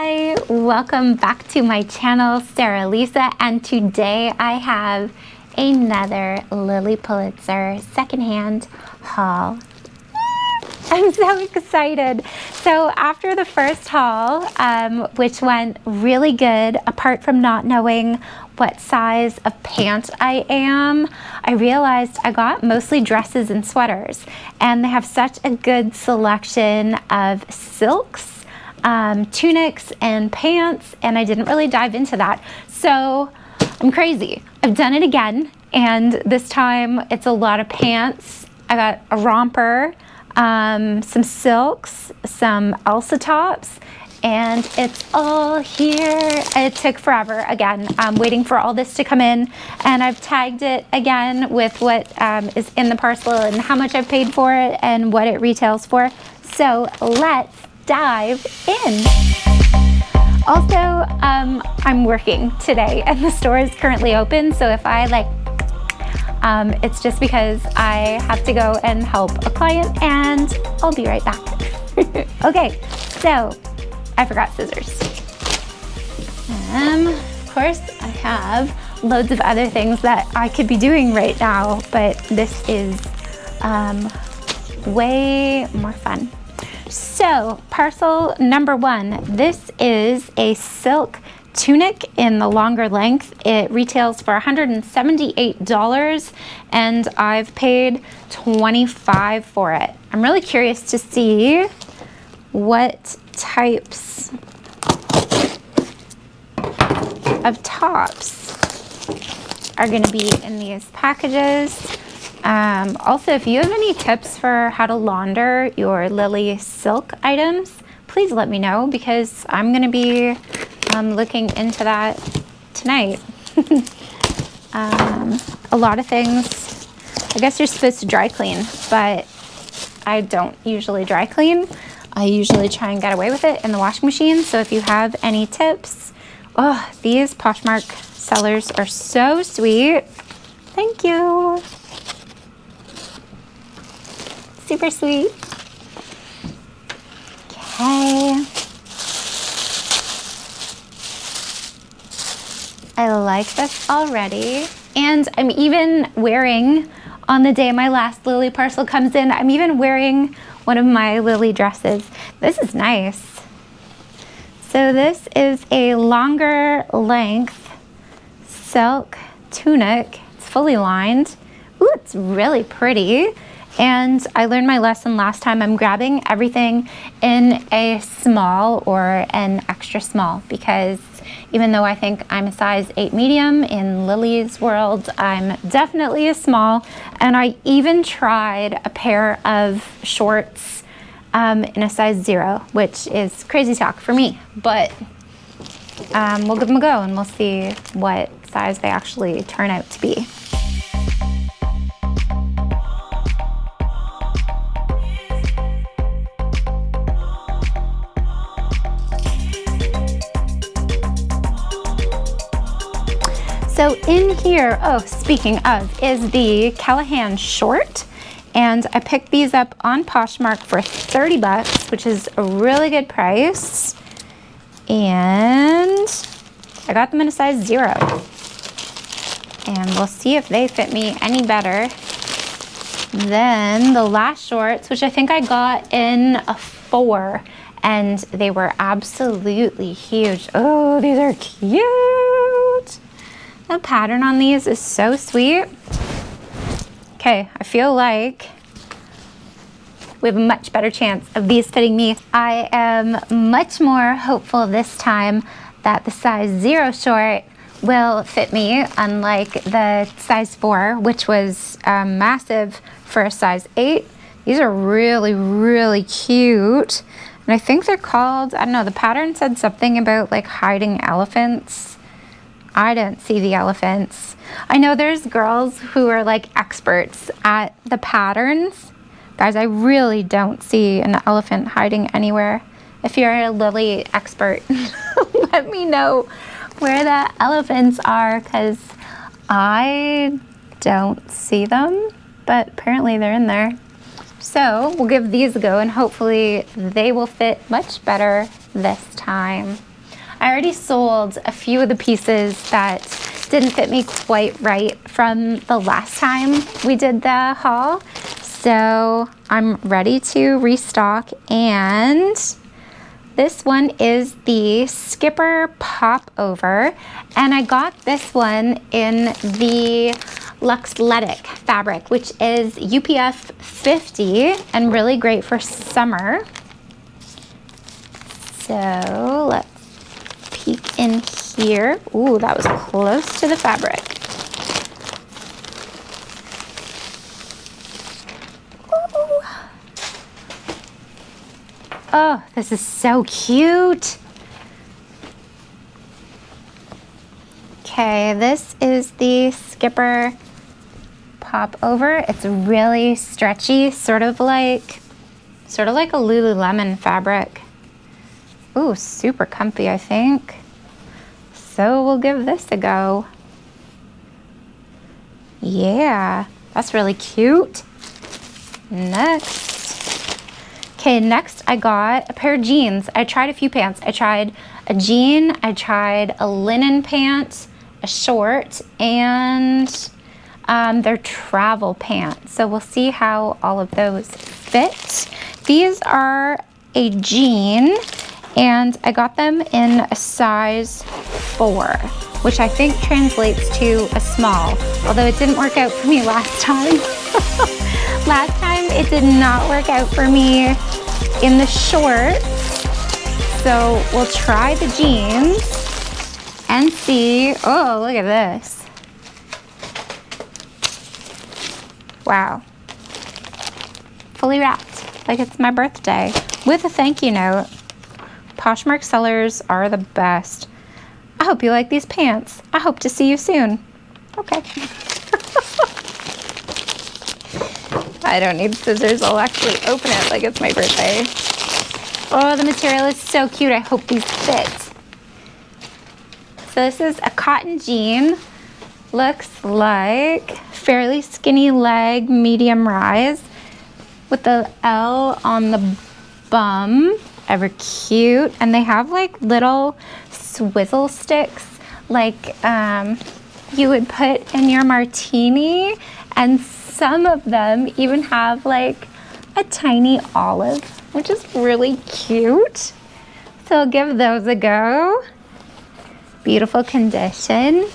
Hi, welcome back to my channel, Sarah Lisa, and today I have another Lilly Pulitzer secondhand haul. I'm so excited. So after the first haul, which went really good, apart from not knowing what size of pant I am, I realized I got mostly dresses and sweaters, and they have such a good selection of silks, tunics and pants, and I didn't really dive into that. So I'm crazy. I've done it again, and this time it's a lot of pants. I got a romper, some silks, some Elsa tops, and it's all here. It took forever again. I'm waiting for all this to come in, and I've tagged it again with what is in the parcel and how much I've paid for it and what it retails for. So let's dive in. Also, I'm working today and the store is currently open, so if I it's just because I have to go and help a client, and I'll be right back. Okay, so I forgot scissors. Of course, I have loads of other things that I could be doing right now, but this is way more fun. So, parcel number one, this is a silk tunic in the longer length. It retails for $178 and I've paid $25 for it. I'm really curious to see what types of tops are going to be in these packages. Also, if you have any tips for how to launder your Lilly silk items, please let me know, because I'm going to be looking into that tonight. A lot of things, I guess you're supposed to dry clean, but I don't usually dry clean. I usually try and get away with it in the washing machine. So if you have any tips, oh, these Poshmark sellers are so sweet. Thank you. Super sweet. Okay. I like this already. And I'm even wearing, on the day my last Lilly parcel comes in, I'm even wearing one of my Lilly dresses. This is nice. So this is a longer length silk tunic. It's fully lined. Ooh, it's really pretty. And I learned my lesson last time. I'm grabbing everything in a small or an extra small, because even though I think I'm a size 8 medium, in Lilly's world, I'm definitely a small. And I even tried a pair of shorts in a size 0, which is crazy talk for me. But we'll give them a go and we'll see what size they actually turn out to be. So in here, oh, speaking of, is the Callahan short, and I picked these up on Poshmark for 30 bucks, which is a really good price, and I got them in a size 0, and we'll see if they fit me any better than the last shorts, which I think I got in a 4, and they were absolutely huge. Oh, these are cute. The pattern on these is so sweet. Okay, I feel like we have a much better chance of these fitting me. I am much more hopeful this time that the size 0 short will fit me, unlike the size 4, which was massive for a size 8. These are really, really cute. And I think they're called, I don't know, the pattern said something about like hiding elephants. I didn't see the elephants. I know there's girls who are like experts at the patterns. Guys, I really don't see an elephant hiding anywhere. If you're a Lilly expert, let me know where the elephants are, because I don't see them, but apparently they're in there. So we'll give these a go, and hopefully they will fit much better this time. I already sold a few of the pieces that didn't fit me quite right from the last time we did the haul. So I'm ready to restock, and this one is the Skipper Popover, and I got this one in the Luxletic fabric, which is UPF 50 and really great for summer. So let's peek in here. Ooh, that was close to the fabric. Ooh. Oh, this is so cute. Okay, this is the Skipper Popover. It's really stretchy, sort of like a Lululemon fabric. Ooh, super comfy, I think. So we'll give this a go. Yeah, that's really cute. Next. Okay, next I got a pair of jeans. I tried a few pants. I tried a jean, I tried a linen pant, a short, and their travel pants. So we'll see how all of those fit. These are a jean, and I got them in a size 4, which I think translates to a small, although it didn't work out for me last time. Last time it did not work out for me in the shorts. So we'll try the jeans and see. Oh, look at this. Wow. Fully wrapped, like it's my birthday, with a thank you note. Poshmark sellers are the best. I hope you like these pants. I hope to see you soon. Okay. I don't need scissors. I'll actually open it like it's my birthday. Oh, the material is so cute. I hope these fit. So this is a cotton jean. Looks like fairly skinny leg, medium rise, with the L on the bum. Ever cute. And they have like little swizzle sticks like you would put in your martini, and some of them even have like a tiny olive, which is really cute. So I'll give those a go. Beautiful condition.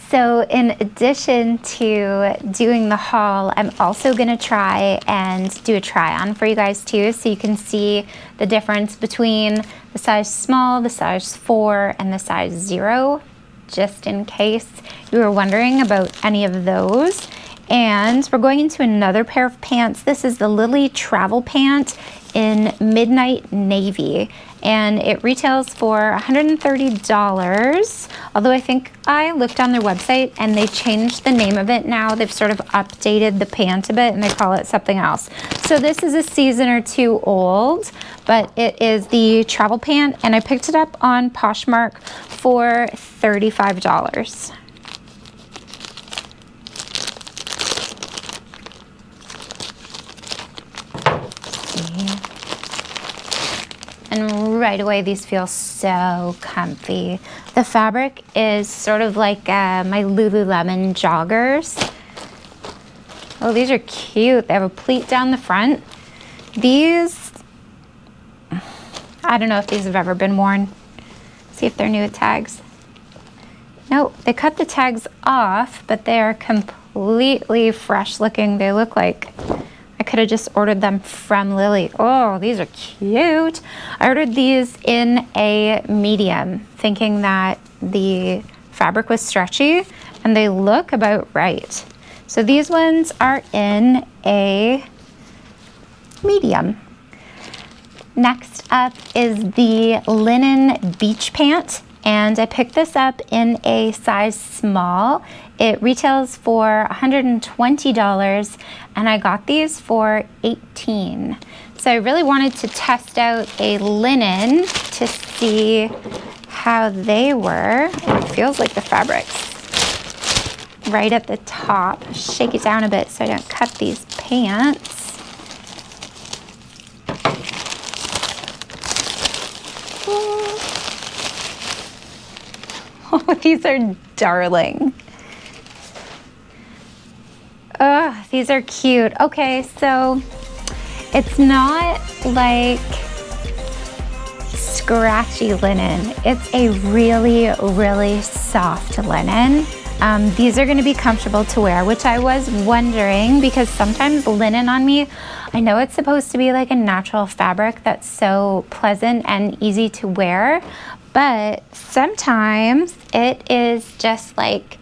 So in addition to doing the haul, I'm also gonna try and do a try on for you guys too, so you can see the difference between the size small, the size 4, and the size 0, just in case you were wondering about any of those. And we're going into another pair of pants. This is the Lilly travel pant in Midnight Navy, and it retails for $130, although I think I looked on their website and they changed the name of it now. They've sort of updated the pant a bit and they call it something else. So this is a season or 2 old, but it is the travel pant, and I picked it up on Poshmark for $35. And right away, these feel so comfy. The fabric is sort of like my Lululemon joggers. Oh, these are cute. They have a pleat down the front. These, I don't know if these have ever been worn. See if they're new with tags. No, they cut the tags off, but they are completely fresh looking. They look like I could have just ordered them from Lilly. Oh, these are cute. I ordered these in a medium, thinking that the fabric was stretchy, and they look about right. So these ones are in a medium. Next up is the linen beach pant, and I picked this up in a size small. It retails for $120, and I got these for $18. So I really wanted to test out a linen to see how they were. Oh, it feels like the fabric's right at the top. Shake it down a bit so I don't cut these pants. Oh, these are darling. Oh, these are cute. Okay, so it's not like scratchy linen. It's a really, really soft linen. These are gonna be comfortable to wear, which I was wondering because sometimes linen on me, I know it's supposed to be like a natural fabric that's so pleasant and easy to wear, but sometimes it is just like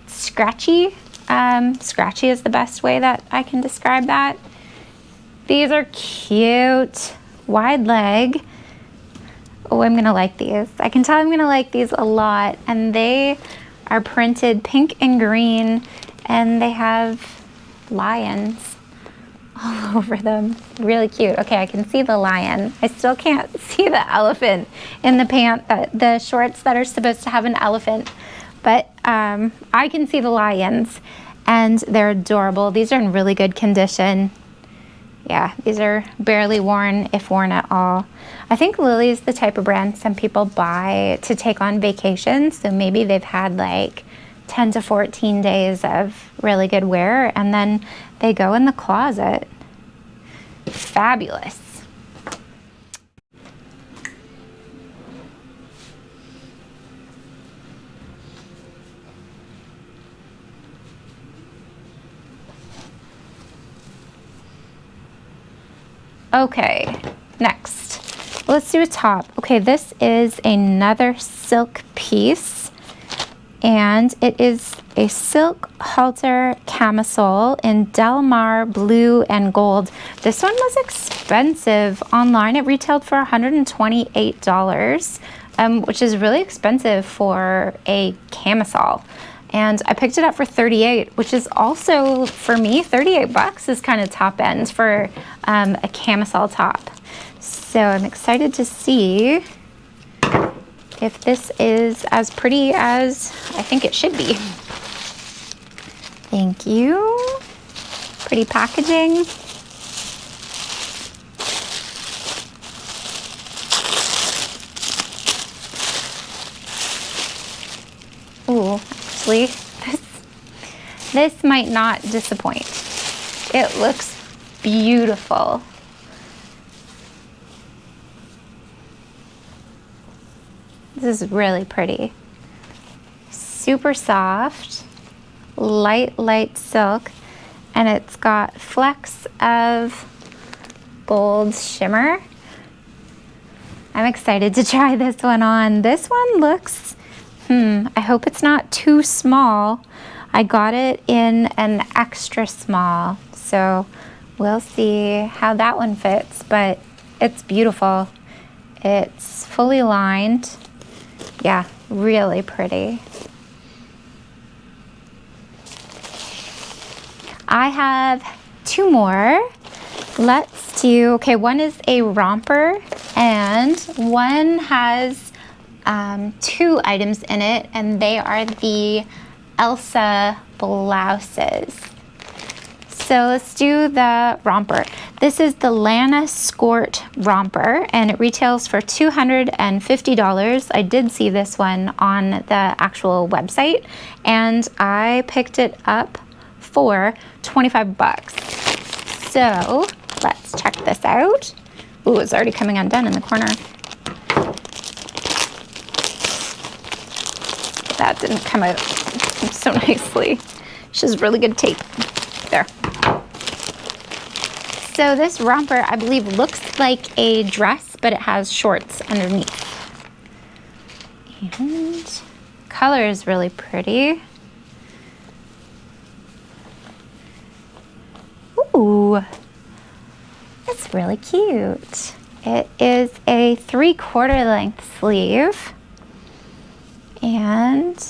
scratchy. Scratchy is the best way that I can describe that. These are cute, wide leg. Oh, I'm gonna like these. I can tell I'm gonna like these a lot. And they are printed pink and green, and they have lions all over them. Really cute. Okay, I can see the lion. I still can't see the elephant in the pant, the shorts that are supposed to have an elephant. But I can see the lions, and they're adorable. These are in really good condition. Yeah, these are barely worn, if worn at all. I think Lilly's the type of brand some people buy to take on vacations. So maybe they've had like 10 to 14 days of really good wear, and then they go in the closet. Fabulous. Okay, next, let's do a top. Okay, this is another silk piece, and it is a silk halter camisole in Del Mar blue and gold. This one was expensive online. It retailed for $128, which is really expensive for a camisole. And I picked it up for $38, which is also, for me, $38 is kind of top end for a camisole top. So I'm excited to see if this is as pretty as I think it should be. Thank you. Pretty packaging. Ooh, actually, this might not disappoint. It looks beautiful. This is really pretty. Super soft, light silk, and it's got flecks of gold shimmer. I'm excited to try this one on. This one looks, I hope it's not too small. I got it in an extra small, so we'll see how that one fits, but it's beautiful. It's fully lined. Yeah, really pretty. I have two more. Let's do, okay, one is a romper and one has two items in it, and they are the Elsa blouses. So let's do the romper. This is the Lana Skort romper, and it retails for $250. I did see this one on the actual website, and I picked it up for $25. So let's check this out. Ooh, it's already coming undone in the corner. That didn't come out so nicely. She's really good tape. There. So this romper, I believe, looks like a dress, but it has shorts underneath. And color is really pretty. Ooh, it's really cute. It is a 3/4 length sleeve and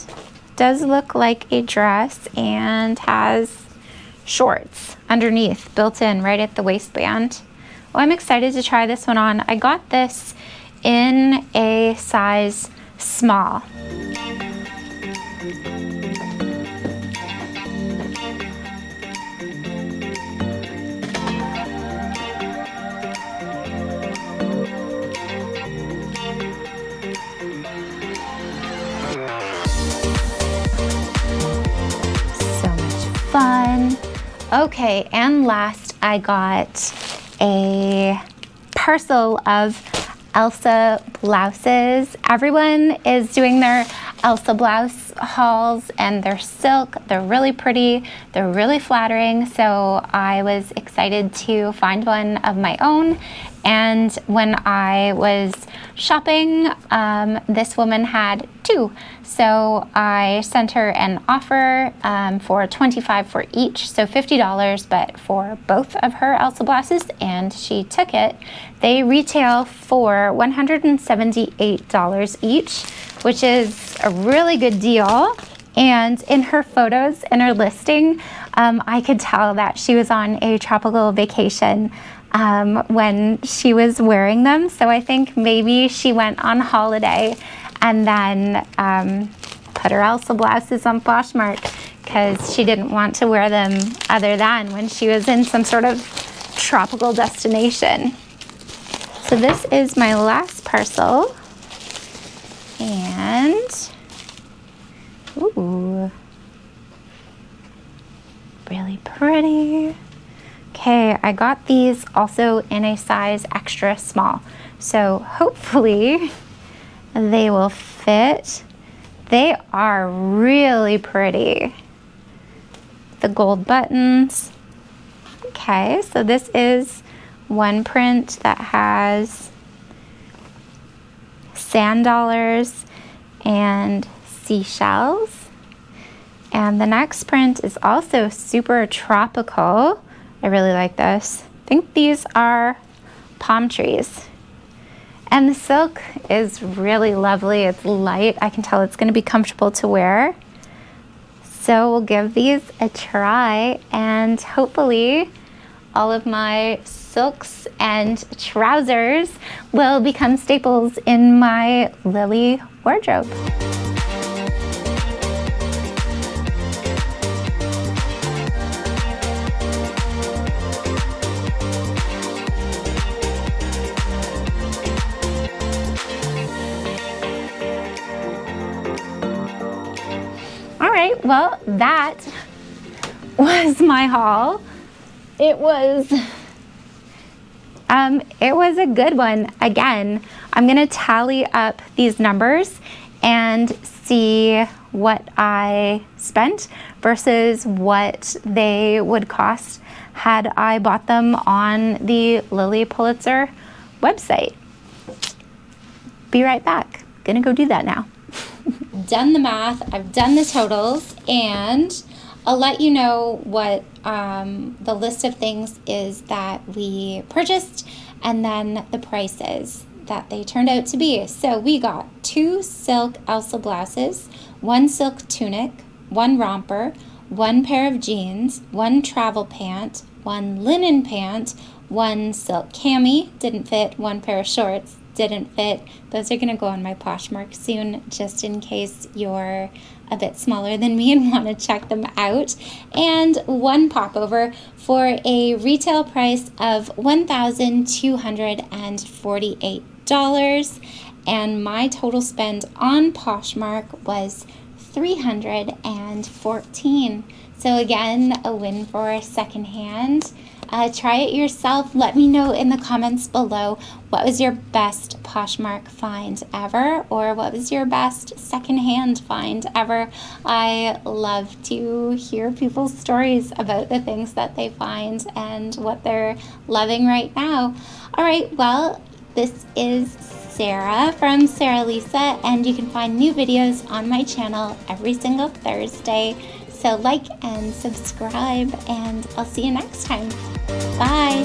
does look like a dress and has shorts underneath built in right at the waistband. Well, I'm excited to try this one on. I got this in a size small. Fun. Okay, and last I got a parcel of Elsa blouses. Everyone is doing their Elsa blouse hauls, and they're silk, they're really pretty, they're really flattering, so I was excited to find one of my own. And when I was shopping, this woman had two. So I sent her an offer for $25 for each, so $50, but for both of her Elsa blouses, and she took it. They retail for $178 each, which is a really good deal. And in her photos, in her listing, I could tell that she was on a tropical vacation when she was wearing them. So I think maybe she went on holiday and then put her Elsa blouses on Poshmark because she didn't want to wear them other than when she was in some sort of tropical destination. So this is my last parcel. And, ooh, really pretty. Okay, I got these also in a size extra small. So hopefully they will fit. They are really pretty. The gold buttons. Okay, so this is one print that has sand dollars and seashells. And the next print is also super tropical. I really like this. I think these are palm trees. And the silk is really lovely. It's light. I can tell it's going to be comfortable to wear. So we'll give these a try, and hopefully all of my silks and trousers will become staples in my Lilly wardrobe. All right, well, that was my haul. It was a good one. Again, I'm gonna tally up these numbers and see what I spent versus what they would cost had I bought them on the Lilly Pulitzer website. Be right back. Gonna go do that now. Done the math, I've done the totals, and I'll let you know what the list of things is that we purchased and then the prices that they turned out to be. So we got 2 silk Elsa blouses, 1 silk tunic, 1 romper, 1 pair of jeans, 1 travel pant, 1 linen pant, 1 silk cami, didn't fit, 1 pair of shorts, didn't fit. Those are gonna go on my Poshmark soon, just in case you're a bit smaller than me and want to check them out. And 1 popover for a retail price of $1,248. And my total spend on Poshmark was $314. So again, a win for secondhand. Try it yourself. Let me know in the comments below what was your best Poshmark find ever, or what was your best secondhand find ever. I love to hear people's stories about the things that they find and what they're loving right now. All right, well, this is Sarah from Sarah Lisa, and you can find new videos on my channel every single Thursday. So like and subscribe, and I'll see you next time. Bye.